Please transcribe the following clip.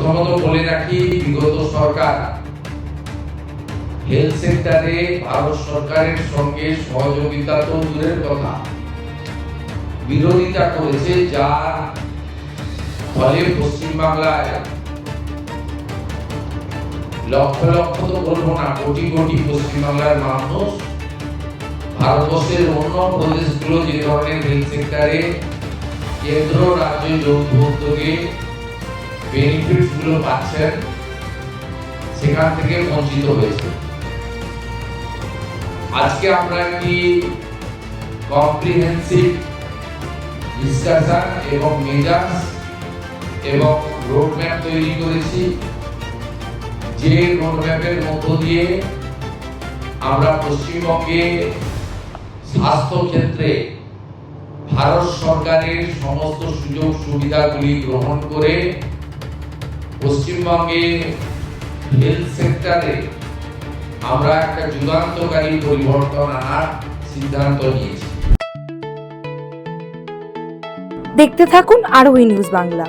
প্রথমত বলে রাখি, বিগত সরকার হেলথ সেক্টরে ভারত সরকারের সঙ্গে সহযোগিতা তো দূরের কথা, বিরোধিতা করেছে, যার ফলে পশ্চিমবাংলায় লক্ষ লক্ষ তো বলবো না, কোটি কোটি পশ্চিমবাংলার মানুষ ভারতবর্ষের অন্য প্রদেশগুলো যে ধরনের হেলথ সেক্টরে কেন্দ্র রাজ্য যৌথ উদ্যোগে বেনিফিটস গুলো পাচ্ছেন, সেখান থেকে বঞ্চিত হয়েছে। আজকে আমরা একটি কম্প্রিহেন্সিভ ডিসকাশন এবং মেজার্স এবং রোডম্যাপ তৈরি করেছি, যে রোডম্যাপের মধ্য দিয়ে আমরা পশ্চিমবঙ্গে স্বাস্থ্য ক্ষেত্রে ভারত সরকারের সমস্ত সুযোগ সুবিধাগুলি গ্রহণ করে পশ্চিমবঙ্গে হেলথ সেক্টরে আমরা একটা যুগান্তকারী পরিবর্তন আনার সিদ্ধান্ত নিয়েছি। দেখতে থাকুন আরোহী নিউজ বাংলা।